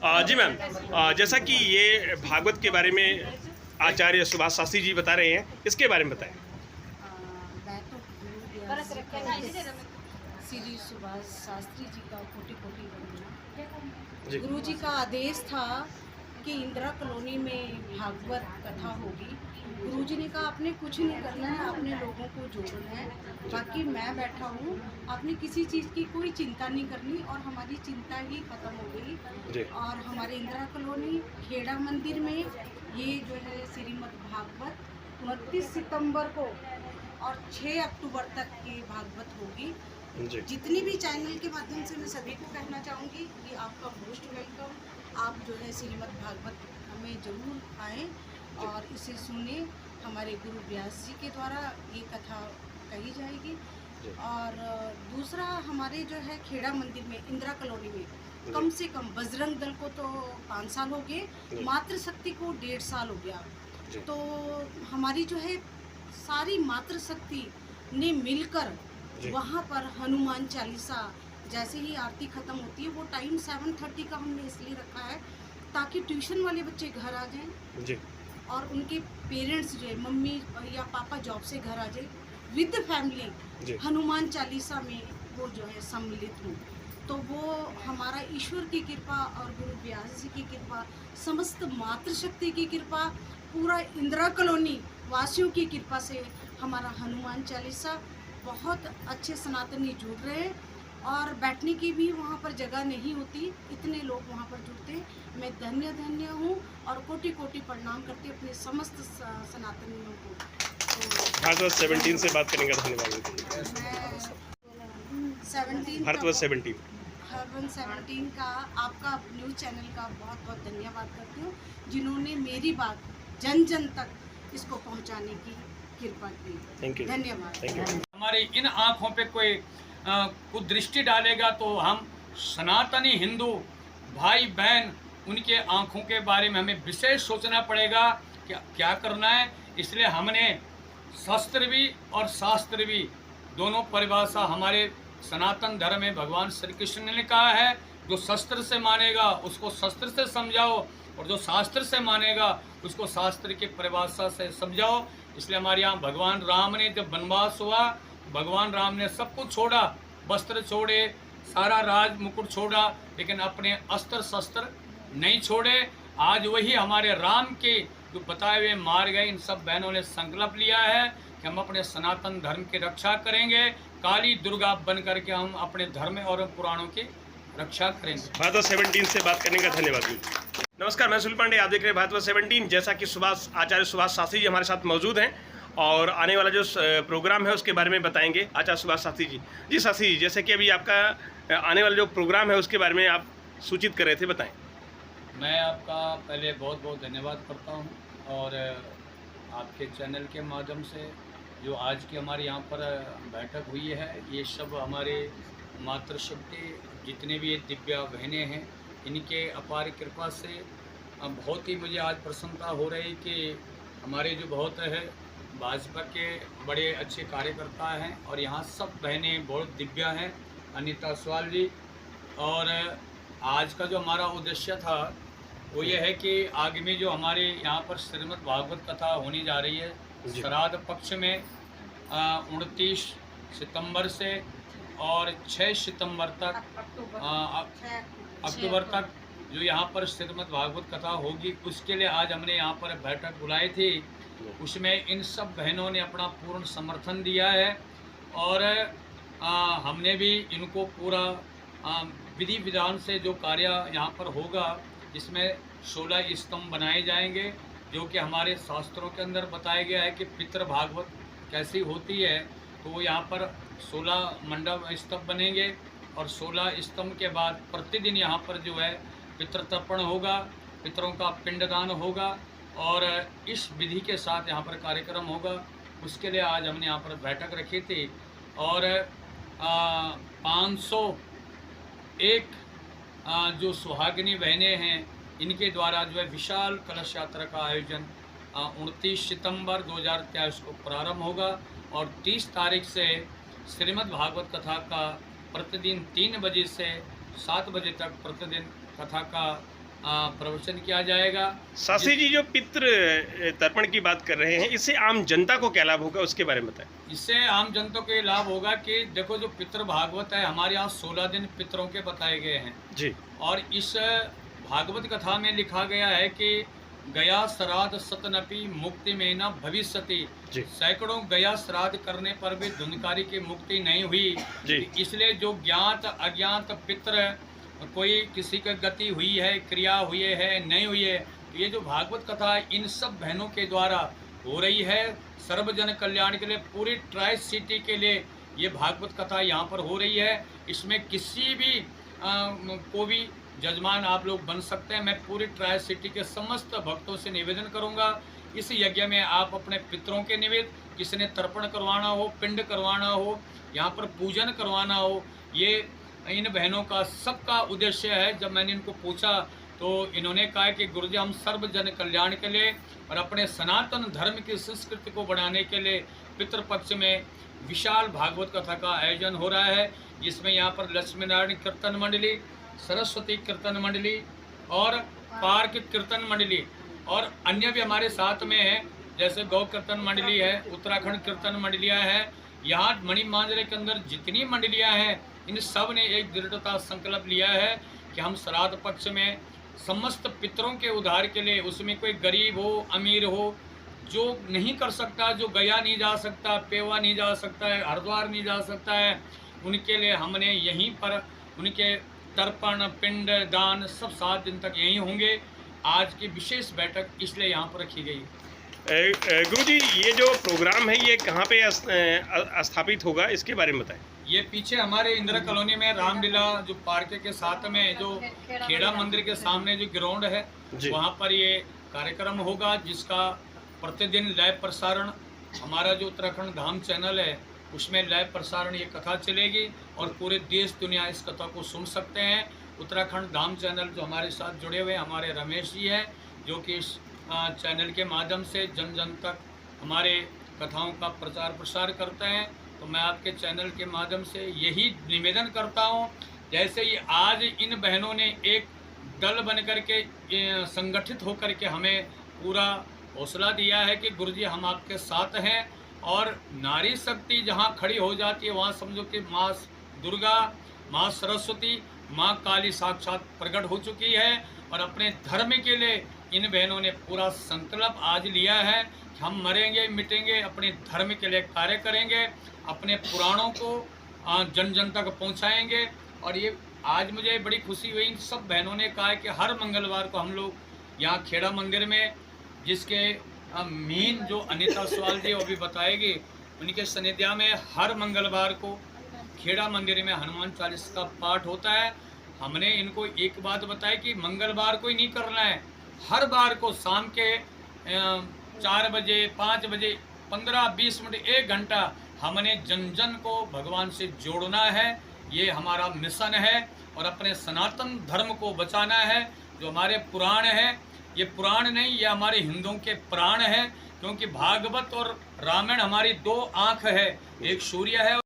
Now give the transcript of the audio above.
जी ma'am, जैसा कि ये भागवत के बारे में आचार्य सुभाष शास्त्री जी बता रहे हैं, इसके बारे में बताएं। मैं तो श्री सुभाष शास्त्री जी का कोटि कोटि वंदना। गुरु जी का आदेश था कि इंदिरा कॉलोनी में भागवत कथा होगी। गुरु जी ने कहा आपने कुछ नहीं करना है, आपने लोगों को जोड़ना है, बाकी मैं बैठा हूँ, आपने किसी चीज़ की कोई चिंता नहीं करनी। और हमारी चिंता ही खत्म हो गई। और हमारे इंदिरा कॉलोनी खेड़ा मंदिर में ये जो है श्रीमद् भागवत 29 सितंबर को और 6 अक्टूबर तक ये भागवत होगी। जितनी भी चैनल के माध्यम से मैं सभी को कहना चाहूँगी कि आपका मोस्ट वेलकम। आप जो है श्रीमद् भागवत में जरूर आएँ और इसे सुने। हमारे गुरु व्यास जी के द्वारा ये कथा कही जाएगी। और दूसरा, हमारे जो है खेड़ा मंदिर में इंदिरा कॉलोनी में कम से कम बजरंग दल को तो 5 साल हो गए, मातृशक्ति को 1.5 साल हो गया। तो हमारी जो है सारी मातृशक्ति ने मिलकर वहाँ पर हनुमान चालीसा जैसे ही आरती ख़त्म होती है, वो टाइम 7:30 का हमने इसलिए रखा है ताकि ट्यूशन वाले बच्चे घर आ जाएं और उनके पेरेंट्स जो है मम्मी या पापा जॉब से घर आ जाए विद फैमिली हनुमान चालीसा में वो जो है सम्मिलित हों। तो वो हमारा ईश्वर की कृपा और गुरु व्यास जी की कृपा, समस्त मातृशक्ति की कृपा, पूरा इंदिरा कॉलोनी वासियों की कृपा से हमारा हनुमान चालीसा बहुत अच्छे सनातनी जुड़ रहे हैं। और बैठने की भी वहाँ पर जगह नहीं होती, इतने लोग वहाँ पर जुड़ते हैं। मैं धन्य धन्य हूँ और कोटि कोटि प्रणाम करती हूँ अपने समस्त सनातनियों को। तो भारतवर्ष 17 से बात करने का धन्यवाद। भारतवर्ष 17 का आपका न्यूज़ चैनल का बहुत बहुत धन्यवाद करती हूँ, जिन्होंने मेरी बात जन जन तक इसको पहुँचाने की कृपा की। थैंक यू, धन्यवाद। हमारी इन आँखों पे कोई कुदृष्टि डालेगा तो हम सनातनी हिंदू भाई बहन उनके आँखों के बारे में हमें विशेष सोचना पड़ेगा कि क्या करना है। इसलिए हमने शस्त्र भी और शास्त्र भी दोनों परिभाषा हमारे सनातन धर्म में भगवान श्री कृष्ण ने कहा है, जो शस्त्र से मानेगा उसको शस्त्र से समझाओ और जो शास्त्र से मानेगा उसको शास्त्र की परिभाषा से समझाओ। इसलिए हमारे यहाँ भगवान राम ने जब वनवास हुआ, भगवान राम ने सब कुछ छोड़ा, वस्त्र छोड़े, सारा राज मुकुट छोड़ा, लेकिन अपने अस्त्र शस्त्र नहीं छोड़े। आज वही हमारे राम के जो बताए हुए मार्ग है, इन सब बहनों ने संकल्प लिया है कि हम अपने सनातन धर्म की रक्षा करेंगे, काली दुर्गा बन करके हम अपने धर्म और पुराणों की रक्षा करेंगे। भारतवर्ष 17 से बात करने का धन्यवाद। नमस्कार, मैं सुनील पांडे, आप देख रहे हैं भारतवर्ष 17। जैसा कि आचार्य सुभाष शास्त्री जी हमारे साथ मौजूद हैं और आने वाला जो प्रोग्राम है उसके बारे में बताएंगे आचार्य सुभाष शास्त्री जी। जी शास्त्री जी, जैसे कि अभी आपका आने वाला जो प्रोग्राम है उसके बारे में आप सूचित कर रहे थे, बताएं। मैं आपका पहले बहुत बहुत धन्यवाद करता हूं और आपके चैनल के माध्यम से जो आज की हमारे यहाँ पर बैठक हुई है, ये सब हमारे मातृशक्ति जितने भी दिव्या बहनें हैं, इनके अपार कृपा से बहुत ही मुझे आज प्रसन्नता हो रही कि हमारे जो बहुत है भाजपा के बड़े अच्छे कार्यकर्ता हैं और यहाँ सब बहनें बहुत दिव्या हैं, अनीता सवाल जी। और आज का जो हमारा उद्देश्य था वो ये है कि आगामी जो हमारे यहाँ पर श्रीमद् भागवत कथा होने जा रही है श्राद्ध पक्ष में 29 सितंबर से और 6 सितंबर तक अक्टूबर तक जो यहाँ पर श्रीमद् भागवत कथा होगी, उसके लिए आज हमने यहाँ पर बैठक बुलाई थी। उसमें इन सब बहनों ने अपना पूर्ण समर्थन दिया है और हमने भी इनको पूरा विधि विधान से जो कार्य यहाँ पर होगा, जिसमें 16 स्तंभ बनाए जाएंगे, जो कि हमारे शास्त्रों के अंदर बताया गया है कि पितृ भागवत कैसी होती है। तो वो यहाँ पर 16 मंडप स्तंभ बनेंगे और 16 स्तंभ के बाद प्रतिदिन यहाँ पर जो है पितृतर्पण होगा, पितरों का पिंडदान होगा और इस विधि के साथ यहाँ पर कार्यक्रम होगा। उसके लिए आज हमने यहाँ पर बैठक रखी थी और 501 जो सुहागिनी बहनें हैं, इनके द्वारा जो है विशाल कलश यात्रा का आयोजन 29 सितंबर 2023 को प्रारंभ होगा और 30 तारीख से श्रीमद् भागवत कथा का प्रतिदिन 3 बजे से 7 बजे तक प्रतिदिन कथा का प्रवचन किया जाएगा। शास्त्री जी, जो पितृ तर्पण की बात कर रहे हैं, इससे आम जनता को क्या लाभ होगा, उसके बारे में बताएं। इससे आम जनता को ये लाभ होगा कि देखो, जो पितृ भागवत है, हमारे यहाँ 16 दिन पितरों के बताए गए हैं जी और इस भागवत कथा में लिखा गया है कि गया श्राद्ध सतनपि मुक्ति में न भविष्यति। जी। सैकड़ों गया श्राद्ध करने पर भी धुंधकारी की मुक्ति नहीं हुई। जी। इसलिए जो ज्ञात अज्ञात पितृ, कोई किसी की गति हुई है, क्रिया हुई है, नहीं हुई है, तो ये जो भागवत कथा इन सब बहनों के द्वारा हो रही है, सर्वजन कल्याण के लिए, पूरी ट्राई सिटी के लिए ये भागवत कथा यहाँ पर हो रही है। इसमें किसी भी को भी जजमान आप लोग बन सकते हैं। मैं पूरी ट्राई सिटी के समस्त भक्तों से निवेदन करूंगा, इस यज्ञ में आप अपने पितरों के निमित्त, किसी ने तर्पण करवाना हो, पिंड करवाना हो, यहाँ पर पूजन करवाना हो, ये इन बहनों का सबका उद्देश्य है। जब मैंने इनको पूछा तो इन्होंने कहा कि गुरुजी, हम सर्वजन कल्याण के लिए और अपने सनातन धर्म की संस्कृति को बढ़ाने के लिए पितृपक्ष में विशाल भागवत कथा का आयोजन हो रहा है, जिसमें यहाँ पर लक्ष्मी नारायण कीर्तन मंडली, सरस्वती कीर्तन मंडली और पार्क कीर्तन मंडली और अन्य भी हमारे साथ में है, जैसे गौ कीर्तन मंडली है, उत्तराखंड कीर्तन मंडलियाँ हैं। यहाँ मणिमांजरे के अंदर जितनी मंडलियाँ हैं, इन सब ने एक दृढ़ता संकल्प लिया है कि हम श्राद्ध पक्ष में समस्त पितरों के उद्धार के लिए, उसमें कोई गरीब हो, अमीर हो, जो नहीं कर सकता, जो गया नहीं जा सकता, पेवा नहीं जा सकता है, हरिद्वार नहीं जा सकता है, उनके लिए हमने यहीं पर उनके तर्पण, पिंड, दान सब 7 दिन तक यहीं होंगे। आज की विशेष बैठक इसलिए यहाँ पर रखी गई। गुरुजी, ये जो प्रोग्राम है ये कहाँ पे स्थापित होगा, इसके बारे में बताएं। ये पीछे हमारे इंदिरा कॉलोनी में रामलीला जो पार्क के साथ में जो खेड़ा मंदिर के सामने जो ग्राउंड है, वहाँ पर ये कार्यक्रम होगा, जिसका प्रतिदिन लाइव प्रसारण हमारा जो उत्तराखंड धाम चैनल है उसमें लाइव प्रसारण ये कथा चलेगी और पूरे देश दुनिया इस कथा को सुन सकते हैं। उत्तराखंड धाम चैनल जो हमारे साथ जुड़े हुए हमारे रमेश जी हैं, जो कि इस चैनल के माध्यम से जन जन तक हमारे कथाओं का प्रचार प्रसार करते हैं। तो मैं आपके चैनल के माध्यम से यही निवेदन करता हूं, जैसे ही आज इन बहनों ने एक दल बन करके संगठित होकर के हमें पूरा हौसला दिया है कि गुरुजी हम आपके साथ हैं, और नारी शक्ति जहां खड़ी हो जाती है वहां समझो कि माँ दुर्गा, माँ सरस्वती, माँ काली साक्षात प्रकट हो चुकी है। और अपने धर्म के लिए इन बहनों ने पूरा संकल्प आज लिया है कि हम मरेंगे मिटेंगे, अपने धर्म के लिए कार्य करेंगे, अपने पुराणों को जन जन तक पहुँचाएँगे। और ये आज मुझे बड़ी खुशी हुई, इन सब बहनों ने कहा है कि हर मंगलवार को हम लोग यहाँ खेड़ा मंदिर में, जिसके मीन जो अनीता सवाल जी वो भी बताएगी, उनके सनिध्या में हर मंगलवार को खेड़ा मंदिर में हनुमान चालीसा का पाठ होता है। हमने इनको एक बात बताई कि मंगलवार को ही नहीं करना है, हर बार को शाम के 4 बजे, 5 बजे, 15-20 मिनट, 1 घंटा हमने जन जन को भगवान से जोड़ना है। ये हमारा मिशन है और अपने सनातन धर्म को बचाना है। जो हमारे पुराण है, ये पुराण नहीं, ये हमारे हिंदुओं के प्राण है, क्योंकि भागवत और रामायण हमारी 2 आँख है, एक सूर्य है